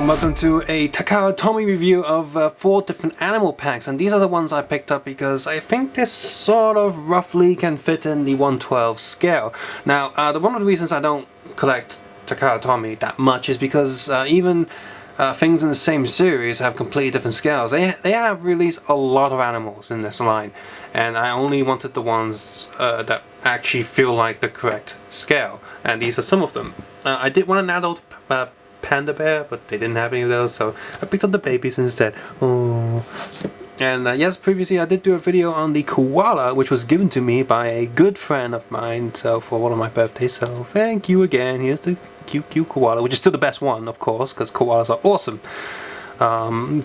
welcome to a TAKARA TOMY review of 4 different animal packs, and these are the ones I picked up because I think this sort of roughly can fit in the 1/12 scale. Now, one of the reasons I don't collect TAKARA TOMY that much is because even things in the same series have completely different scales. They have released a lot of animals in this line, and I only wanted the ones that actually feel like the correct scale, and these are some of them. I did want an adult panda bear, but they didn't have any of those, so I picked up the babies instead. Oh. And yes, previously I did do a video on the koala, which was given to me by a good friend of mine, so for one of my birthdays, so thank you again. Here's the cute koala, which is still the best one, of course, because koalas are awesome.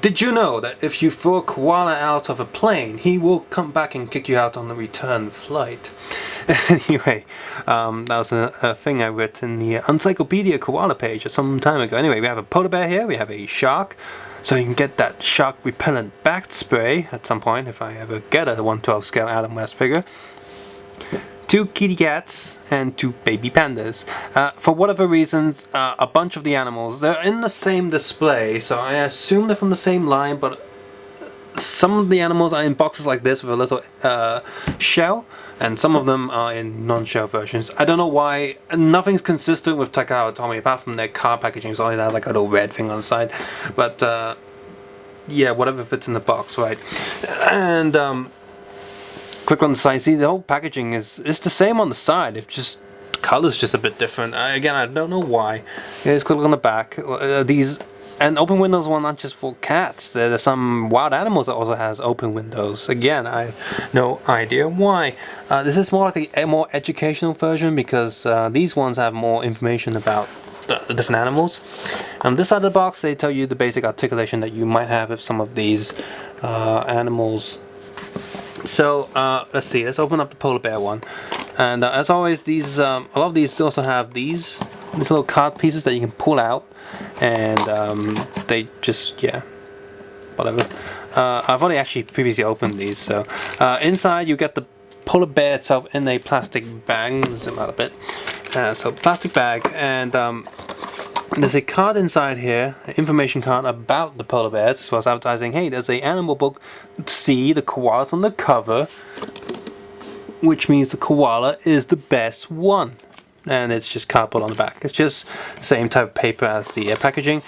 Did you know that if you throw a koala out of a plane, he will come back and kick you out on the return flight? Anyway, that was a thing I read in the Encyclopedia Koala page some time ago. Anyway, we have a polar bear here, we have a shark, so you can get that shark repellent back spray at some point if I ever get a 1/12 scale Adam West figure. 2 kitty cats and 2 baby pandas. For whatever reasons, a bunch of the animals, they're in the same display, so I assume they're from the same line, but some of the animals are in boxes like this with a little shell, and some of them are in non-shell versions. I don't know why. Nothing's consistent with TAKARA TOMY apart from their card packaging. It's only that like a little red thing on the side, but yeah, whatever fits in the box, right? And quick on the side, see the whole packaging is the same on the side. It's just the color's just a bit different. Again, I don't know why. Here's a quick look on the back. These and open windows one not just for cats. There's some wild animals that also has open windows. Again, I have no idea why. This is more like a more educational version because these ones have more information about the different animals. On this side of the box, they tell you the basic articulation that you might have with some of these animals. So let's see. Let's open up the polar bear one. And as always, these a lot of these also have these little card pieces that you can pull out. And they just, yeah, whatever. I've already actually previously opened these, so inside you get the polar bear itself in a plastic bag. Zoom out a bit. So plastic bag, and there's a card inside here, an information card about the polar bears, as well as advertising. Hey, there's a animal book. See, the koala's on the cover, which means the koala is the best one. And it's just cardboard on the back. It's just the same type of paper as the packaging.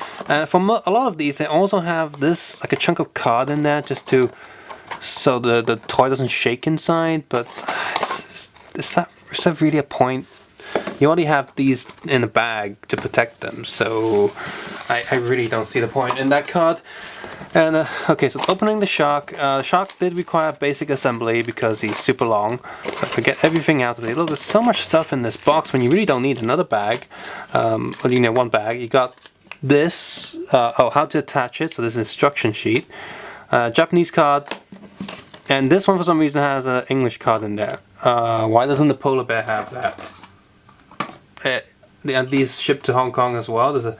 For a lot of these, they also have this, like a chunk of card in there, just to, so the toy doesn't shake inside. But is that really a point? You already have these in a bag to protect them, so I really don't see the point in that card. And okay, so opening the shark. Shark did require basic assembly because he's super long, so I could get everything out of it. Look, there's so much stuff in this box when you really don't need another bag. Well, you need one bag. You got this, how to attach it, so this is an instruction sheet. Japanese card, and this one for some reason has an English card in there. Why doesn't the polar bear have that? These shipped to Hong Kong as well. There's a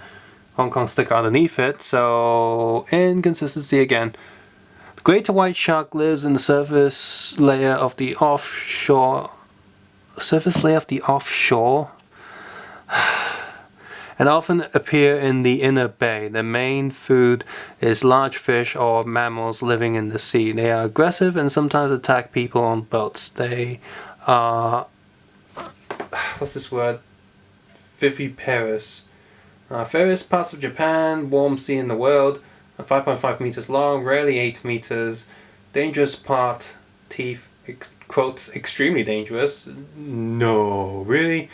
Hong Kong sticker underneath it, so inconsistency again. The greater white shark lives in the surface layer of the offshore and often appear in the inner bay. Their main food is large fish or mammals living in the sea. They are aggressive and sometimes attack people on boats. They are, what's this word? Viviparous. Fairest parts of Japan, warm sea in the world, 5.5 meters long, rarely 8 meters, dangerous part, teeth, quotes, extremely dangerous, no, really,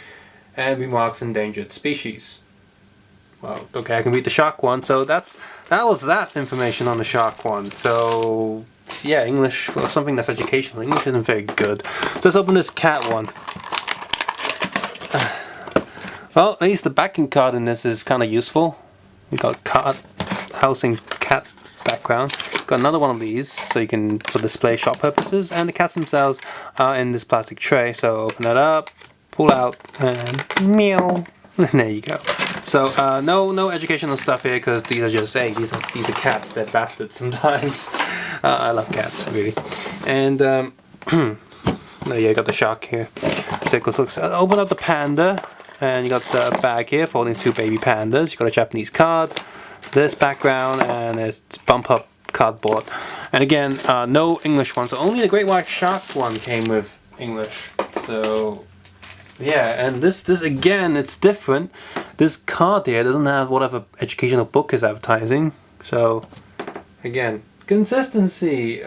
and remarks endangered species. Well, okay, I can read the shark one, so that was that information on the shark one. So yeah, English, well, something that's educational. English isn't very good. So let's open this cat one. Well, at least the backing card in this is kind of useful. We got card, housing cat background. Got another one of these, so you can, for display shop purposes. And the cats themselves are in this plastic tray. So open that up, pull out, and meow. And there you go. So no educational stuff here because these are just, hey, these are cats. They're bastards sometimes. I love cats, really. And there you got the shark here. So looks. Open up the panda. And you got the bag here for holding 2 baby pandas. You got a Japanese card, this background, and it's bump up cardboard. And again, no English ones. So only the Great White Shark one came with English. So yeah, and this again, it's different. This card here doesn't have whatever educational book is advertising. So again, consistency.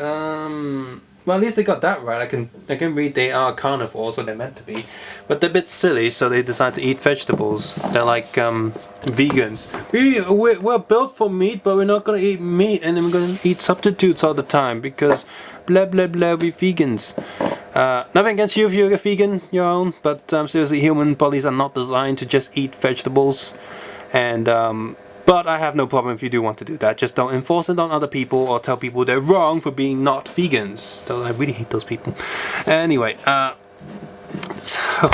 Well, at least they got that right. I can read they are carnivores, what they're meant to be, but they're a bit silly, so they decide to eat vegetables. They're like vegans. We're built for meat, but we're not gonna eat meat, and then we're gonna eat substitutes all the time because blah blah blah. We vegans. Nothing against you if you're a vegan, your own, but seriously, human bodies are not designed to just eat vegetables, and but I have no problem if you do want to do that. Just don't enforce it on other people or tell people they're wrong for being not vegans. So I really hate those people. Anyway, so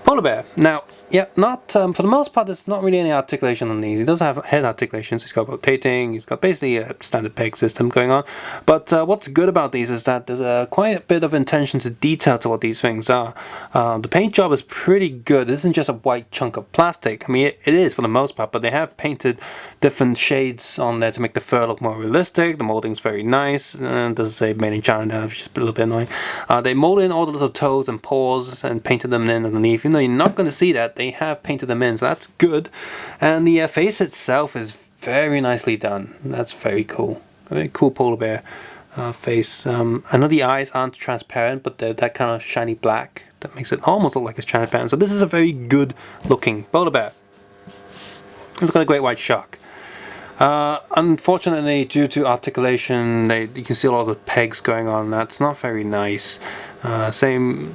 polar bear. Now, yeah, not for the most part. There's not really any articulation on these. He does have head articulations. He's got rotating. He's got basically a standard peg system going on. But what's good about these is that there's quite a bit of attention to detail to what these things are. The paint job is pretty good. This isn't just a white chunk of plastic. I mean, it is for the most part, but they have painted different shades on there to make the fur look more realistic. The molding's very nice. It doesn't say made in China, which is a little bit annoying. They molded in all the little toes and paws and painted them in underneath. Even though you're not going to see that, they have painted them in, so that's good. And the face itself is very nicely done. That's very cool. A very cool polar bear face. I know the eyes aren't transparent, but they're that kind of shiny black that makes it almost look like it's transparent. So this is a very good looking polar bear. It's got a great white shark. Unfortunately, due to articulation, you can see a lot of the pegs going on. That's not very nice. Same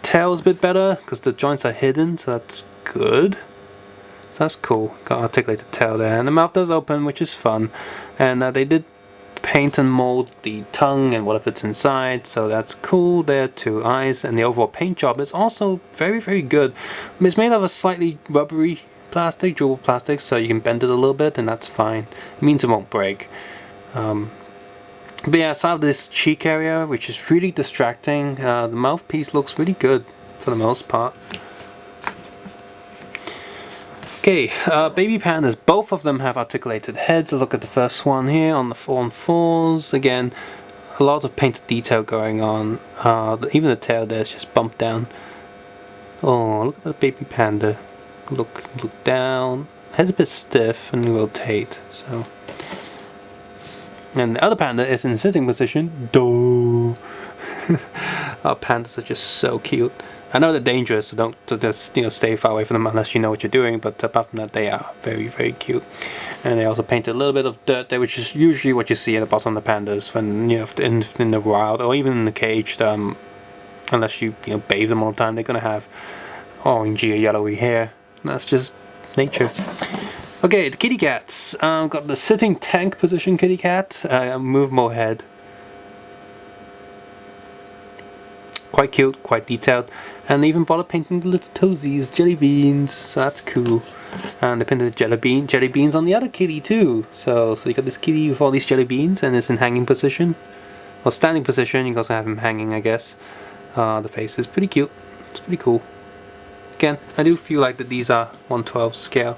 tail's a bit better because the joints are hidden, so that's good. So that's cool. Got articulated tail there, and the mouth does open, which is fun. And they did paint and mold the tongue and what fits inside, so that's cool. There, 2 eyes, and the overall paint job is also very, very good. It's made of a slightly rubbery plastic, durable plastic, so you can bend it a little bit, and that's fine. It means it won't break. But yeah, aside of this cheek area, which is really distracting, the mouthpiece looks really good for the most part. Okay, baby pandas, both of them have articulated heads. Look at the first one here on the 4-on-4s. Again, a lot of painted detail going on. Even the tail there is just bumped down. Oh, look at that baby panda. Look down. Head's a bit stiff and rotate. So. And the other panda is in sitting position. Our pandas are just so cute. I know they're dangerous, so don't just stay far away from them unless you know what you're doing. But apart from that, they are very, very cute. And they also painted a little bit of dirt there, which is usually what you see at the bottom of the pandas when in the wild or even in the cage. Unless you bathe them all the time, they're gonna have orangey or yellowy hair. That's just nature. Okay, the kitty cats. Got the sitting tank position kitty cat. Move more head. Quite cute, quite detailed. And they even bothered painting the little toesies, jelly beans. So that's cool. And they painted jelly beans on the other kitty too. So you got this kitty with all these jelly beans, and it's in hanging position. Or standing position. You can also have him hanging, I guess. The face is pretty cute. It's pretty cool. Again, I do feel like that these are 1/12 scale.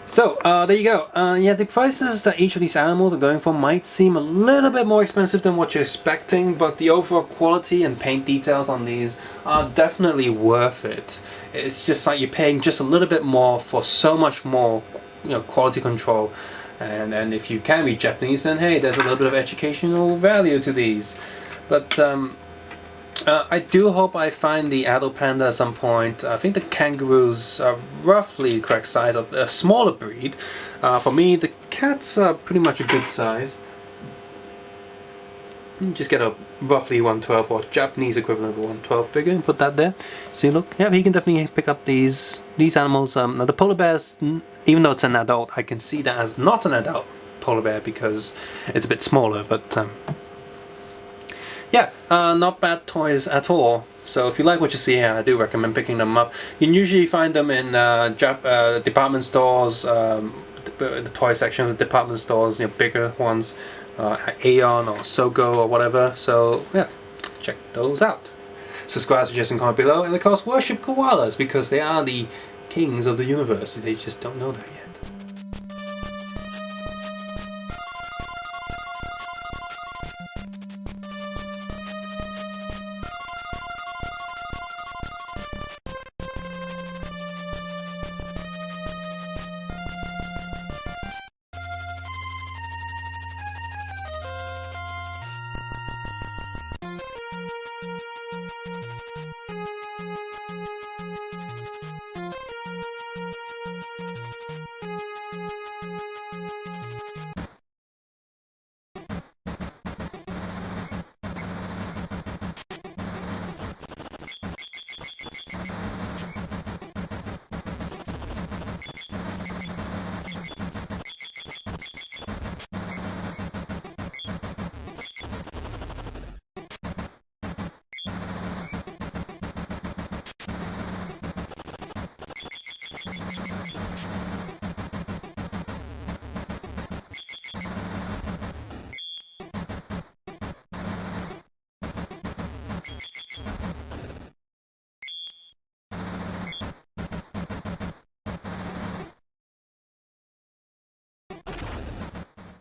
So, there you go. Yeah, the prices that each of these animals are going for might seem a little bit more expensive than what you're expecting, but the overall quality and paint details on these are definitely worth it. It's just like you're paying just a little bit more for so much more, quality control. And if you can read Japanese, then hey, there's a little bit of educational value to these. But I do hope I find the adult panda at some point. I think the kangaroos are roughly the correct size of a smaller breed. For me, the cats are pretty much a good size. Just get a roughly 1/12 or Japanese equivalent of a 1/12 figure and put that there. See, look, yeah, he can definitely pick up these animals. Now the polar bears, even though it's an adult, I can see that as not an adult polar bear because it's a bit smaller, but yeah, not bad toys at all. So if you like what you see here, I do recommend picking them up. You can usually find them in department stores, the toy section of the department stores, bigger ones, Aeon or Sogo or whatever. So yeah, check those out. Subscribe, suggest, and comment below, and of course worship koalas because they are the kings of the universe. They just don't know that yet.